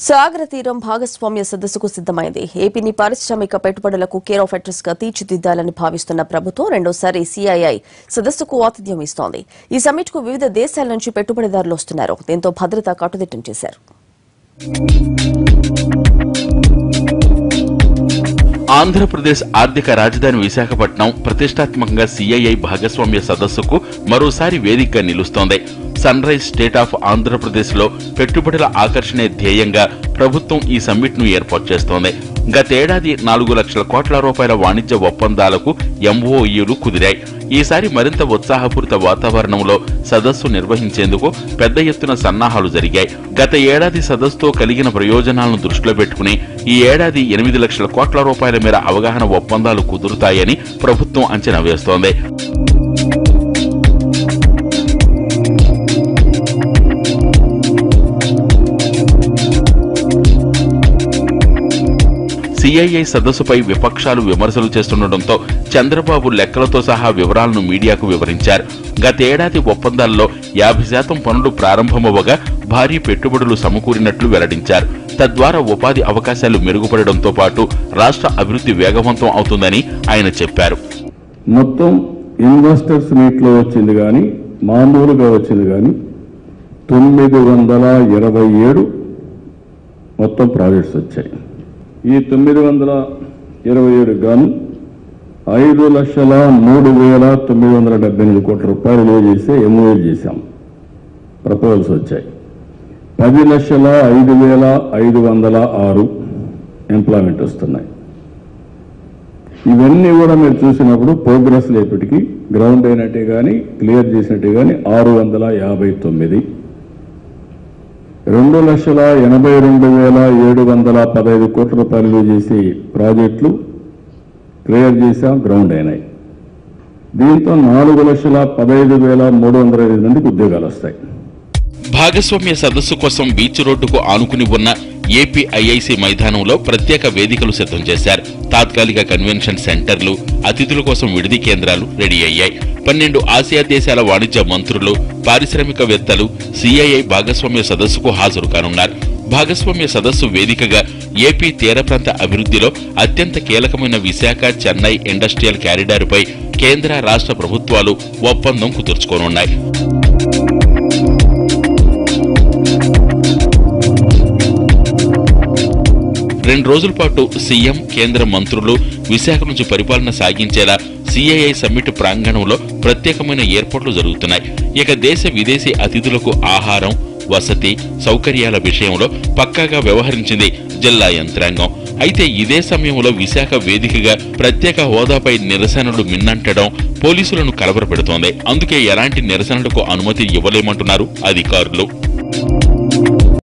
సాగర తీరం భాగస్వామ్య సదస్సుకు సిద్దమైంది. ఏపీని పారిశ్రామిక పెట్టుబడులకు కేర్ ఆఫ్ అడ్రస్ గా తీర్చిదిద్దాలని భావిస్తున్న ప్రభుత్వం రెండోసారి సిఐఐ సదస్సుకు ఆతిథ్యం ఇస్తోంది. ఈ సమ్మిట్ కు వివిధ దేశాల నుంచి పెట్టుబడిదారులు వస్తున్నారు. దీంతో భద్రత కట్టుదిట్టం చేశారు. ఆంధ్రప్రదేశ్ ఆర్థిక రాజధాని విశాఖపట్నం ప్రతిష్టాత్మకంగా సిఐఐ భాగస్వామ్య సదస్సుకు మరోసారి వేదికగా నిలుస్తోంది. Sunrise state of Andhra Pradesh లో పెట్టుబడుల ఆకర్షణే ధ్యేయంగా ప్రభుత్వం ఈ సమ్మిట్ ను ఏర్పాటు చేస్తోంది. గతేడాది 4 లక్షల కోట్ల రూపాయల వాణిజ్య ఒప్పందాలకు ఎంఓయూలు కుదిరాయి. ఈసారి మరింత ఉత్సాహపూరిత వాతావరణంలో సదస్సు నిర్వహించేందుకు పెద్ద ఎత్తున సన్నాహాలు జరిగాయి. గత ఏడాది సదస్సుతో కలిగిన ప్రయోజనాలను దృష్టిలో పెట్టుకుని ఈ ఏడాది 8 లక్షల కోట్ల రూపాయల మేర అవగాహన ఒప్పందాలు కుదురుతాయని ప్రభుత్వం అంచనా వేస్తోంది. సిఐఐ సదస్సుపై విపక్షాలు విమర్శలు చేస్తుండటంతో చంద్రబాబు లెక్కలతో సహా వివరాలను మీడియాకు వివరించారు. గతేడాది ఒప్పందాల్లో 50% పనులు ప్రారంభమవ్వగా భారీ పెట్టుబడులు సమకూరినట్లు వెల్లడించారు. తద్వారా ఉపాధి అవకాశాలు మెరుగుపడడంతో పాటు రాష్ట్ర అభివృద్ధి వేగవంతం అవుతుందని ఆయన చెప్పారు. మొత్తం ఇన్వెస్టర్స్ మీట్ లో వచ్చింది కానీ మామూలుగా వచ్చింది కానీ 927 మొత్తం ప్రాజెక్ట్స్ వచ్చాయి. ఈ 927 గాను 5,03,978 కోట్ల రూపాయలు చేసి ఎంఓఏ చేశాం. ప్రపోజల్స్ వచ్చాయి. 10,05,506 ఎంప్లాయ్మెంట్ వస్తున్నాయి. ఇవన్నీ కూడా మీరు చూసినప్పుడు ప్రోగ్రెస్ లేపటికి గ్రౌండ్ అయినట్టే కానీ క్లియర్ చేసినట్టే కానీ 659, 2,82,715 కోట్ల రూపాయలు చేసి ప్రాజెక్టులు క్లియర్ చేశాం, గ్రౌండ్ అయినాయి. దీంతో 4,15,305 మందికి ఉద్యోగాలు వస్తాయి. భాగస్వామ్య సదస్సు కోసం బీచ్ రోడ్డుకు ఆనుకుని ఉన్న ఏపీఐఐసి మైదానంలో ప్రత్యేక వేదికలు సిద్ధం చేశారు. తాత్కాలిక కన్వెన్షన్ సెంటర్లు, అతిథుల కోసం విడిది కేంద్రాలు రెడీ అయ్యాయి. 12 ఆసియా దేశాల వాణిజ్య మంత్రులు, పారిశ్రామికవేత్తలు సిఐఐ భాగస్వామ్య సదస్సుకు హాజరు కానున్నారు. భాగస్వామ్య సదస్సు వేదికగా ఏపీ తీర ప్రాంత అభివృద్ధిలో అత్యంత కీలకమైన విశాఖ చెన్నై ఇండస్ట్రియల్ కారిడార్పై కేంద్ర రాష్ట్ర ప్రభుత్వాలు ఒప్పందం కుదుర్చుకోనున్నాయి. రెండు రోజుల పాటు సీఎం, కేంద్ర మంత్రులు విశాఖ నుంచి పరిపాలన సాగించేలా సిఐఐ సమ్మిట్ ప్రాంగణంలో ప్రత్యేకమైన ఏర్పాట్లు జరుగుతున్నాయి. ఇక దేశ విదేశీ అతిథులకు ఆహారం, వసతి సౌకర్యాల విషయంలో పక్కాగా వ్యవహరించింది జిల్లా యంత్రాంగం. అయితే ఇదే సమయంలో విశాఖ వేదికగా ప్రత్యేక హోదాపై నిరసనలు మిన్నంటడం పోలీసులను కలవరపెడుతోంది. అందుకే ఎలాంటి నిరసనలకు అనుమతి ఇవ్వలేమంటున్నారు అధికారులు.